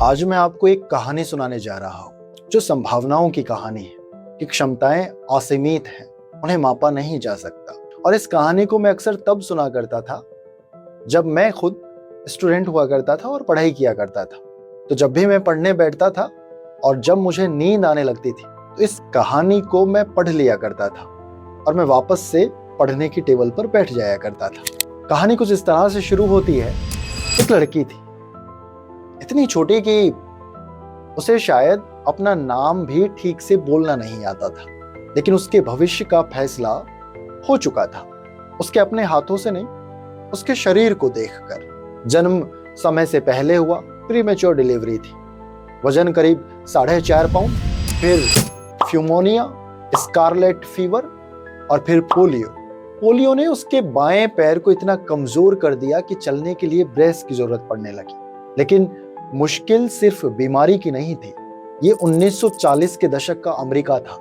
आज मैं आपको एक कहानी सुनाने जा रहा हूँ जो संभावनाओं की कहानी है कि क्षमताएं असीमित हैं, उन्हें मापा नहीं जा सकता। और इस कहानी को मैं अक्सर तब सुना करता था जब मैं खुद स्टूडेंट हुआ करता था और पढ़ाई किया करता था। तो जब भी मैं पढ़ने बैठता था और जब मुझे नींद आने लगती थी तो इस कहानी को मैं पढ़ लिया करता था और मैं वापस से पढ़ने की टेबल पर बैठ जाया करता था। कहानी कुछ इस तरह से शुरू होती है। एक लड़की थी, इतनी छोटी कि उसे शायद अपना नाम भी ठीक से बोलना नहीं आता था, लेकिन उसके भविष्य का फैसला हो चुका था। उसके अपने हाथों से नहीं, उसके शरीर को देखकर। जन्म समय से पहले हुआ, प्रीमेच्योर डिलीवरी थी। वजन करीब 4.5 पाउंड, फिर फ्यूमोनिया, स्कारलेट फीवर और फिर पोलियो ने उसके बाएं पैर को इतना कमजोर कर दिया कि चलने के लिए ब्रेस की जरूरत पड़ने लगी। लेकिन मुश्किल सिर्फ बीमारी की नहीं थी। ये 1940 के दशक का अमेरिका था,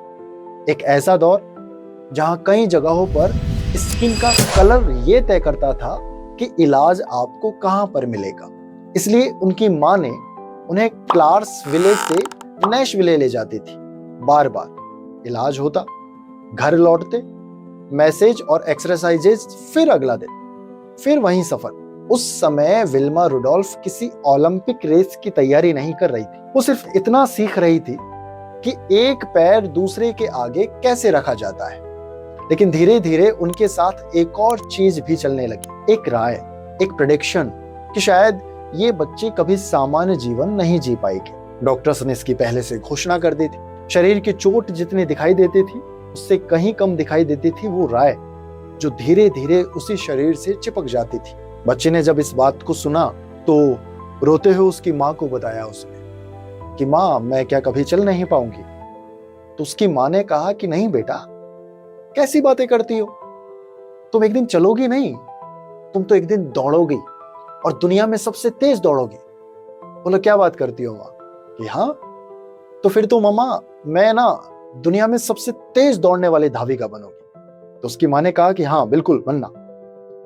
एक ऐसा दौर जहां कई जगहों पर स्किन का कलर ये तय करता था कि इलाज आपको कहां पर मिलेगा। इसलिए उनकी मां ने उन्हें क्लार्क्स विले से नैशविले ले जाती थी। बार बार इलाज होता, घर लौटते, मैसेज और एक्सरसाइजेज, फिर अगला दिन, फिर वही सफर। उस समय विल्मा रुडोल्फ किसी ओलंपिक रेस की तैयारी नहीं कर रही थी। वो सिर्फ इतना सीख रही थी कि एक पैर दूसरे के आगे कैसे रखा जाता है। लेकिन धीरे धीरे उनके साथ एक और चीज भी चलने लगी, एक राय, एक प्रेडिक्शन कि शायद ये बच्ची कभी सामान्य जीवन नहीं जी पाएगी। डॉक्टर्स ने इसकी पहले से घोषणा कर दी थी। शरीर की चोट जितनी दिखाई देती थी उससे कहीं कम दिखाई देती थी वो राय, जो धीरे धीरे उसी शरीर से चिपक जाती थी। बच्चे ने जब इस बात को सुना तो रोते हुए उसकी माँ को बताया उसने कि माँ, मैं क्या कभी चल नहीं पाऊंगी? तो उसकी माँ ने कहा कि नहीं बेटा, कैसी बातें करती हो? तुम एक दिन चलोगी नहीं, तुम तो एक दिन दौड़ोगी और दुनिया में सबसे तेज दौड़ोगी। बोलो क्या बात करती हो माँ? कि हाँ, तो फिर तो मामा मैं ना दुनिया में सबसे तेज दौड़ने वाली धाविका बनूंगी। तो उसकी माँ ने कहा कि हाँ बिल्कुल बनना।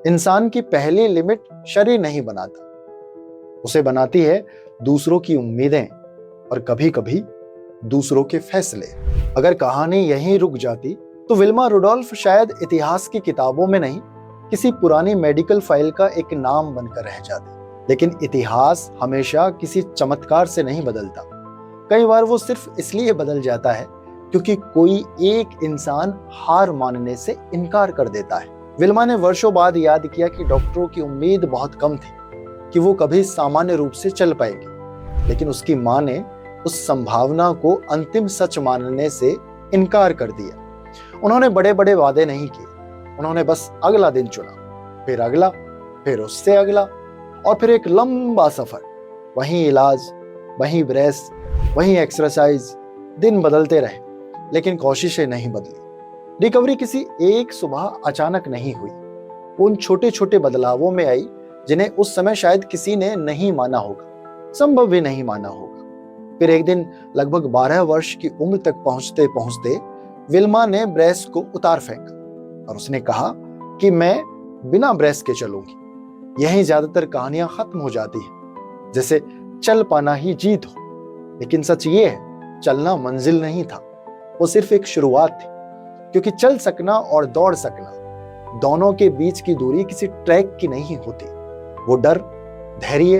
इंसान की पहली लिमिट शरीर नहीं बनाता, उसे बनाती है दूसरों की उम्मीदें और कभी कभी दूसरों के फैसले। अगर कहानी यहीं रुक जाती तो विल्मा रुडोल्फ शायद इतिहास की किताबों में नहीं, किसी पुरानी मेडिकल फाइल का एक नाम बनकर रह जाती। लेकिन इतिहास हमेशा किसी चमत्कार से नहीं बदलता। कई बार वो सिर्फ इसलिए बदल जाता है क्योंकि कोई एक इंसान हार मानने से इनकार कर देता है। विल्मा ने वर्षों बाद याद किया कि डॉक्टरों की उम्मीद बहुत कम थी कि वो कभी सामान्य रूप से चल पाएगी, लेकिन उसकी मां ने उस संभावना को अंतिम सच मानने से इनकार कर दिया। उन्होंने बड़े बड़े वादे नहीं किए, उन्होंने बस अगला दिन चुना, फिर अगला, फिर उससे अगला और फिर एक लंबा सफर। वहीं इलाज, वहीं ब्रेस, वहीं एक्सरसाइज। दिन बदलते रहे लेकिन कोशिशें नहीं बदली। रिकवरी किसी एक सुबह अचानक नहीं हुई, उन छोटे छोटे बदलावों में आई जिन्हें उस समय शायद किसी ने नहीं माना होगा, संभव भी नहीं माना होगा। फिर एक दिन लगभग 12 वर्ष की उम्र तक पहुंचते पहुंचते विल्मा ने ब्रेस को उतार फेंका और उसने कहा कि मैं बिना ब्रेस के चलूंगी। यहीं ज्यादातर कहानियां खत्म हो जाती हैं, जैसे चल पाना ही जीत हो। लेकिन सच ये है, चलना मंजिल नहीं था, वो सिर्फ एक शुरुआत थी। क्योंकि चल सकना और दौड़ सकना, दोनों के बीच की दूरी किसी ट्रैक की नहीं होती। वो डर, धैर्य,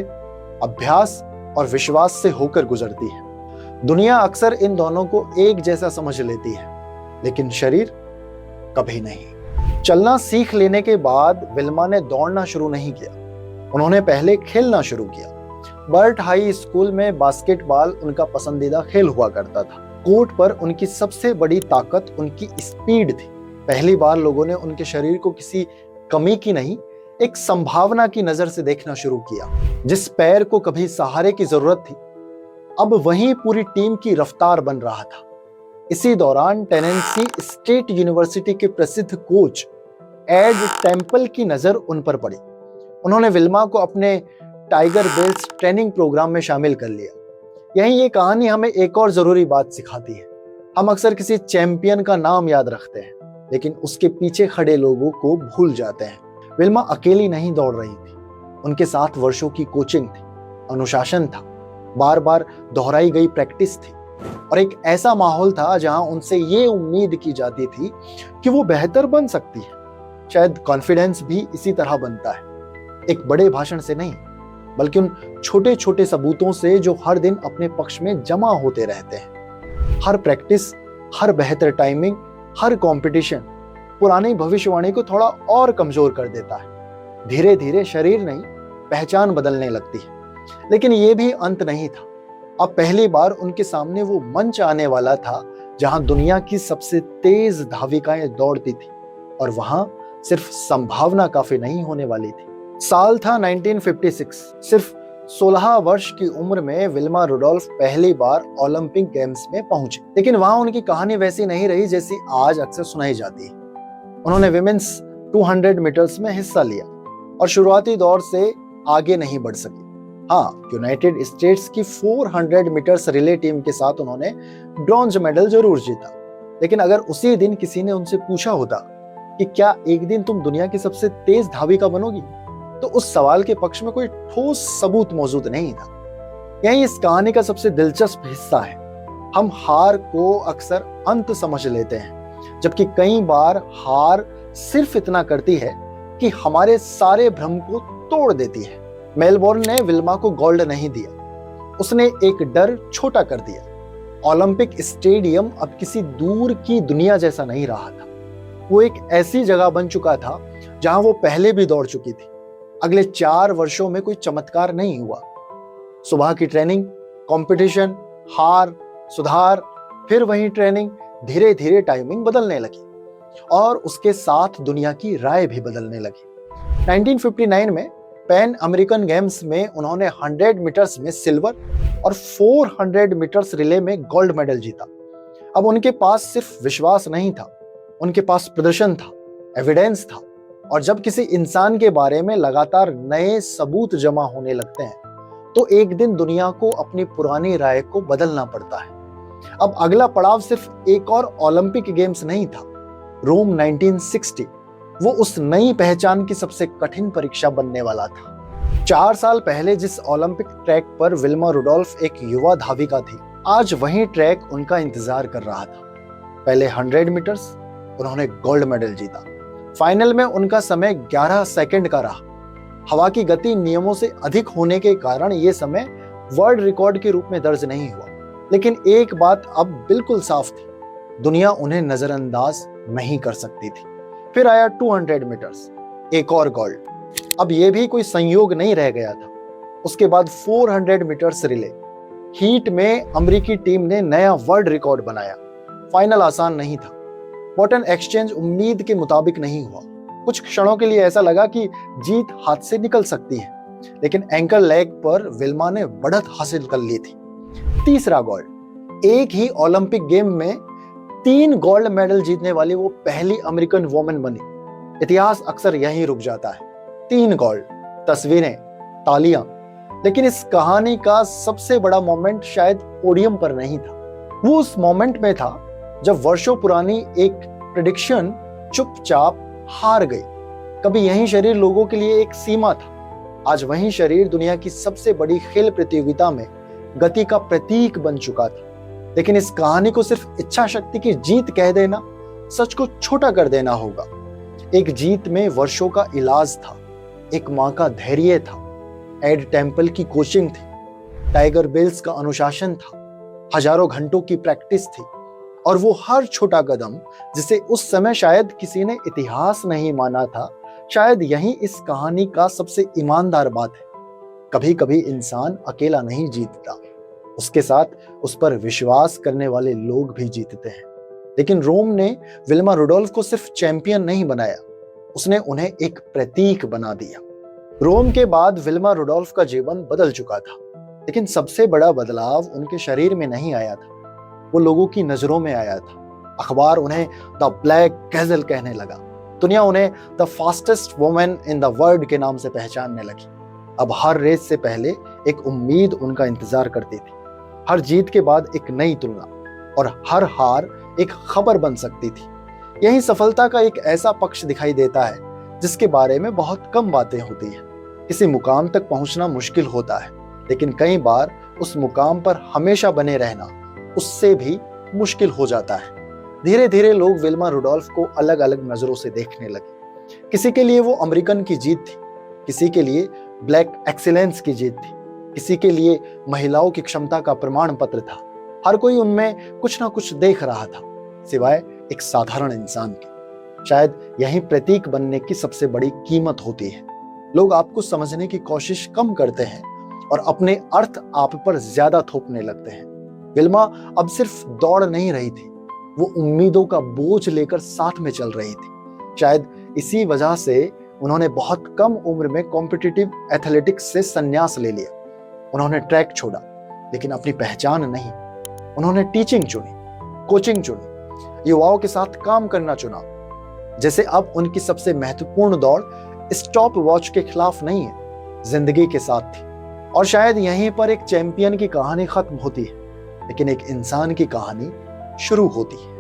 अभ्यास और विश्वास से होकर गुजरती है। दुनिया अक्सर इन दोनों को एक जैसा समझ लेती है, लेकिन शरीर कभी नहीं। चलना सीख लेने के बाद विल्मा ने दौड़ना शुरू नहीं किया, उन्होंने पहले खेलना शुरू किया। बर्ट हाई स्कूल में बास्केटबॉल उनका पसंदीदा खेल हुआ करता था। कोर्ट पर उनकी सबसे बड़ी ताकत उनकी स्पीड थी। पहली बार लोगों ने उनके शरीर को किसी कमी की नहीं, एक संभावना की नजर से देखना शुरू किया। जिस पैर को कभी सहारे की जरूरत थी, अब वहीं पूरी टीम की रफ्तार बन रहा था। इसी दौरान टेनेसी स्टेट यूनिवर्सिटी के प्रसिद्ध कोच एड टेम्पल की नजर उन पर पड़ी। उन्होंने विल्मा को अपने टाइगर बेल्स ट्रेनिंग प्रोग्राम में शामिल कर लिया। यहीं ये कहानी हमें एक और जरूरी बात सिखाती है। हम अक्सर किसी चैंपियन का नाम याद रखते हैं, लेकिन उसके पीछे खड़े लोगों को भूल जाते हैं। विल्मा अकेली नहीं दौड़ रही थी, उनके साथ वर्षों की कोचिंग थी, अनुशासन था, बार बार दोहराई गई प्रैक्टिस थी और एक ऐसा माहौल था जहां उनसे ये उम्मीद की जाती थी कि वो बेहतर बन सकती है। शायद कॉन्फिडेंस भी इसी तरह बनता है, एक बड़े भाषण से नहीं, बल्कि उन छोटे छोटे सबूतों से जो हर दिन अपने पक्ष में जमा होते रहते हैं। हर प्रैक्टिस, हर बेहतर टाइमिंग, हर कंपटीशन पुरानी भविष्यवाणी को थोड़ा और कमजोर कर देता है। धीरे धीरे शरीर नहीं, पहचान बदलने लगती है। लेकिन ये भी अंत नहीं था। अब पहली बार उनके सामने वो मंच आने वाला था जहां दुनिया की सबसे तेज धाविकाएं दौड़ती थी, और वहां सिर्फ संभावना काफी नहीं होने वाली थी। साल था 1956। सिर्फ 16 वर्ष की उम्र में विल्मा रुडोल्फ पहली बार ओलंपिक गेम्स में पहुंचे। लेकिन वहां उनकी कहानी वैसी नहीं रही जैसी आज अक्सर सुनाई जाती है। उन्होंने विमेंस 200 मीटर्स में हिस्सा लिया और शुरुआती दौर से आगे नहीं बढ़ सकी। हाँ, यूनाइटेड स्टेट्स की 400 मीटर्स रिले टीम के साथ उन्होंने ब्रॉन्ज मेडल जरूर जीता। लेकिन अगर उसी दिन किसी ने उनसे पूछा होता कि क्या एक दिन तुम दुनिया की सबसे तेज धाविका बनोगी, तो उस सवाल के पक्ष में कोई ठोस सबूत मौजूद नहीं था। यही इस कहानी का सबसे दिलचस्प हिस्सा है। हम हार को अक्सर अंत समझ लेते हैं, जबकि कई बार हार सिर्फ इतना करती है कि हमारे सारे भ्रम को तोड़ देती है। मेलबोर्न ने विल्मा को गोल्ड नहीं दिया, उसने एक डर छोटा कर दिया। ओलंपिक स्टेडियम अब किसी दूर की दुनिया जैसा नहीं रहा था। वो एक ऐसी जगह बन चुका था जहां वो पहले भी दौड़ चुकी थी। अगले 4 वर्षों में कोई चमत्कार नहीं हुआ। सुबह की ट्रेनिंग, कंपटीशन, हार, सुधार, फिर वही ट्रेनिंग। धीरे धीरे टाइमिंग बदलने लगी और उसके साथ दुनिया की राय भी बदलने लगी। 1959 में पैन अमेरिकन गेम्स में उन्होंने 100 मीटर्स में सिल्वर और 400 मीटर्स रिले में गोल्ड मेडल जीता। अब उनके पास सिर्फ विश्वास नहीं था, उनके पास प्रदर्शन था, एविडेंस था। और जब किसी इंसान के बारे में लगातार नए सबूत जमा होने लगते हैं, तो एक दिन दुनिया को अपनी पुरानी राय को बदलना पड़ता है। अब अगला पड़ाव सिर्फ एक और ओलंपिक गेम्स नहीं था, रोम 1960 वो उस नई पहचान की सबसे कठिन परीक्षा बनने वाला था। 4 साल पहले जिस ओलंपिक ट्रैक पर विल्मा रुडोल्फ एक युवा धाविका थी, आज वही ट्रैक उनका इंतजार कर रहा था। पहले 100 मीटर्स उन्होंने गोल्ड मेडल जीता। फाइनल में उनका समय 11 सेकंड का रहा। हवा की गति नियमों से अधिक होने के कारण यह समय वर्ल्ड रिकॉर्ड के रूप में दर्ज नहीं हुआ। लेकिन एक बात अब बिल्कुल साफ थी, दुनिया उन्हें नजरअंदाज नहीं कर सकती थी। फिर आया 200 मीटर्स, एक और गोल्ड। अब यह भी कोई संयोग नहीं रह गया था। उसके बाद 400 मीटर्स रिले। हीट में अमेरिकी टीम ने नया वर्ल्ड रिकॉर्ड बनाया। फाइनल आसान नहीं था। बॉटन एक्सचेंज उम्मीद के मुताबिक नहीं हुआ। कुछ क्षणों के लिए ऐसा लगा कि जीत हाथ से निकल सकती है, लेकिन एंकर लेग पर विल्मा ने बढ़त हासिल कर ली थी। तीसरा गोल्ड। एक ही ओलंपिक गेम में 3 गोल्ड मेडल जीतने वाली वो पहली अमेरिकन वुमेन बनी। इतिहास अक्सर यहीं रुक जाता है। 3 गोल्ड, तस्वीरें, तालियां। लेकिन इस कहानी का सबसे बड़ा मोमेंट शायद पोडियम पर नहीं था। वो उस मोमेंट में था जब वर्षों पुरानी एक प्रेडिक्शन चुपचाप हार गई। कभी यही शरीर लोगों के लिए एक सीमा था, आज वही शरीर दुनिया की सबसे बड़ी खेल प्रतियोगिता में गति का प्रतीक बन चुका था। लेकिन इस कहानी को सिर्फ इच्छा शक्ति की जीत कह देना, सच को छोटा कर देना होगा। एक जीत में वर्षों का इलाज था, एक मां का धैर्य था, एड टेम्पल की कोचिंग थी, टाइगर बेल्स का अनुशासन था, हजारों घंटों की प्रैक्टिस थी, और वो हर छोटा कदम जिसे उस समय शायद किसी ने इतिहास नहीं माना था। शायद यही इस कहानी का सबसे ईमानदार बात है। कभी कभी इंसान अकेला नहीं जीतता, उसके साथ उस पर विश्वास करने वाले लोग भी जीतते हैं। लेकिन रोम ने विल्मा रुडोल्फ को सिर्फ चैंपियन नहीं बनाया, उसने उन्हें एक प्रतीक बना दिया। रोम के बाद विल्मा रुडोल्फ का जीवन बदल चुका था, लेकिन सबसे बड़ा बदलाव उनके शरीर में नहीं आया था, वो लोगों की नजरों में आया था। अखबार उन्हें द ब्लैक गैजेल कहने लगा। दुनिया उन्हें the fastest women in the world के नाम से पहचानने लगी। अब हर रेस से पहले एक उम्मीद उनका इंतजार करती थी। हर जीत के बाद एक नई तुलना, और हर हार एक खबर बन सकती थी। यही सफलता का एक ऐसा पक्ष दिखाई देता है जिसके बारे में बहुत कम बातें होती हैं। किसी मुकाम तक पहुंचना मुश्किल होता है, लेकिन कई बार उस मुकाम पर हमेशा बने रहना उससे भी मुश्किल हो जाता है। धीरे धीरे लोग विल्मा रुडोल्फ को अलग अलग नजरों से देखने लगे। किसी के लिए वो अमेरिकन की जीत थी, किसी के लिए ब्लैक एक्सीलेंस की जीत थी, किसी के लिए महिलाओं की क्षमता का प्रमाण पत्र था। हर कोई उनमें कुछ ना कुछ देख रहा था, सिवाय एक साधारण इंसान के। शायद यही प्रतीक बनने की सबसे बड़ी कीमत होती है। लोग आपको समझने की कोशिश कम करते हैं और अपने अर्थ आप पर ज्यादा थोपने लगते हैं। विल्मा अब सिर्फ दौड़ नहीं रही थी, वो उम्मीदों का बोझ लेकर साथ में चल रही थी। शायद इसी वजह से उन्होंने बहुत कम उम्र में कॉम्पिटिटिव एथलेटिक्स से संन्यास ले लिया। उन्होंने ट्रैक छोड़ा, लेकिन अपनी पहचान नहीं। उन्होंने टीचिंग चुनी, कोचिंग चुनी, युवाओं के साथ काम करना चुना। जैसे अब उनकी सबसे महत्वपूर्ण दौड़ स्टॉप वॉच के खिलाफ नहीं है, जिंदगी के साथ थी। और शायद यहीं पर एक चैंपियन की कहानी खत्म होती है, लेकिन एक इंसान की कहानी शुरू होती है।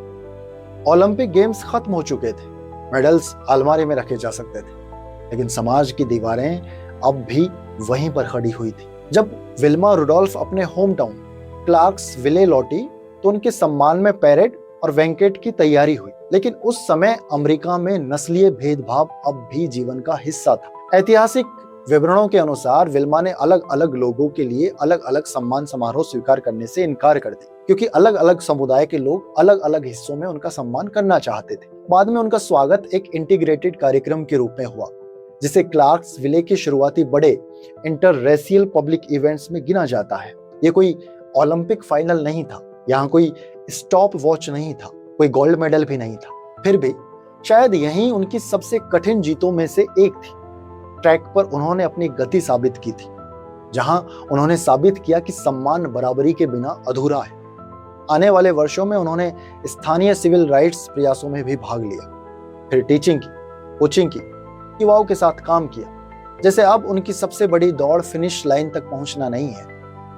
ओलंपिक गेम्स खत्म हो चुके थे, मेडल्स अलमारी में रखे जा सकते थे, लेकिन समाज की दीवारें अब भी वहीं पर खड़ी हुई थी। जब विल्मा रुडोल्फ अपने होम टाउन क्लार्क्सविले लौटी तो उनके सम्मान में पैरेड और बैंकेट की तैयारी हुई। लेकिन उस समय अमेरिका में नस्लीय भेदभाव अब भी जीवन का हिस्सा था। ऐतिहासिक विवरणों के अनुसार विल्मा ने अलग अलग लोगों के लिए अलग अलग सम्मान समारोह स्वीकार करने से इनकार कर दिया, क्योंकि अलग अलग समुदाय के लोग अलग अलग हिस्सों में उनका सम्मान करना चाहते थे। बाद में उनका स्वागत एक इंटीग्रेटेड कार्यक्रम के रूप में हुआ, जिसे क्लार्क्सविले के शुरुआती बड़े इंटररेशियल पब्लिक इवेंट्स में गिना जाता है। ये कोई ओलंपिक फाइनल नहीं था, यहाँ कोई स्टॉप वॉच नहीं था, कोई गोल्ड मेडल भी नहीं था। फिर भी शायद यही उनकी सबसे कठिन जीतों में से एक थी। ट्रैक पर उन्होंने अपनी गति साबित की थी, जहां उन्होंने साबित किया कि सम्मान बराबरी के बिना अधूरा है। आने वाले वर्षों में उन्होंने स्थानीय सिविल राइट्स प्रयासों में भी भाग लिया, फिर टीचिंग की, कोचिंग की, युवाओं के साथ काम किया। जैसे अब उनकी सबसे बड़ी दौड़ फिनिश लाइन तक पहुंचना नहीं है,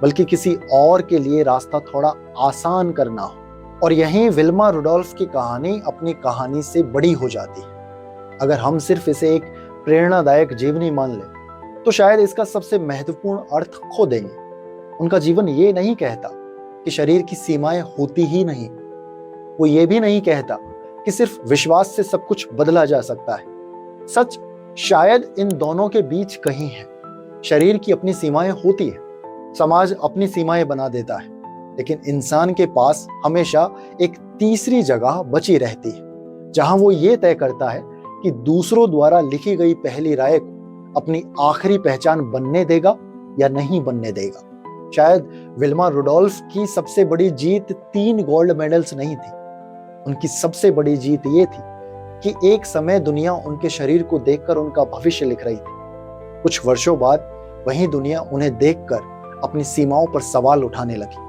बल्कि किसी और के लिए रास्ता थोड़ा आसान करना हो। और यहीं विल्मा रुडोल्फ की कहानी अपनी कहानी से बड़ी हो जाती है। अगर हम सिर्फ इसे एक प्रेरणादायक जीवनी मान लें, तो शायद इसका सबसे महत्वपूर्ण अर्थ खो देंगे। उनका जीवन ये नहीं कहता कि शरीर की सीमाएं होती ही नहीं, वो ये भी नहीं कहता कि सिर्फ विश्वास से सब कुछ बदला जा सकता है। सच शायद इन दोनों के बीच कहीं है। शरीर की अपनी सीमाएं होती है, समाज अपनी सीमाएं बना देता है, लेकिन इंसान के पास हमेशा एक तीसरी जगह बची रहती है, जहां वो ये तय करता है कि दूसरों द्वारा लिखी गई पहली राय को अपनी आखिरी पहचान बनने देगा या नहीं बनने देगा। शायद विल्मा रुडोल्फ की सबसे बड़ी जीत 3 गोल्ड मेडल्स नहीं थी। उनकी सबसे बड़ी जीत ये थी कि एक समय दुनिया उनके शरीर को देखकर उनका भविष्य लिख रही थी। कुछ वर्षों बाद वही दुनिया उन्हें देखकर अपनी सीमाओं पर सवाल उठाने लगी।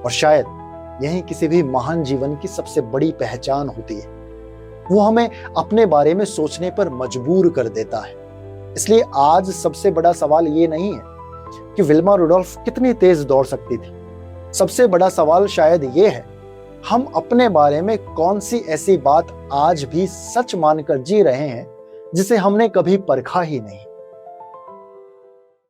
और शायद यही किसी भी महान जीवन की सबसे बड़ी पहचान होती है। वो हमें अपने बारे में सोचने पर मजबूर कर देता है। इसलिए आज सबसे बड़ा सवाल ये नहीं है कि विल्मा रुडोल्फ कितनी तेज दौड़ सकती थी। सबसे बड़ा सवाल शायद ये है, हम अपने बारे में कौन सी ऐसी बात आज भी सच मानकर जी रहे हैं जिसे हमने कभी परखा ही नहीं।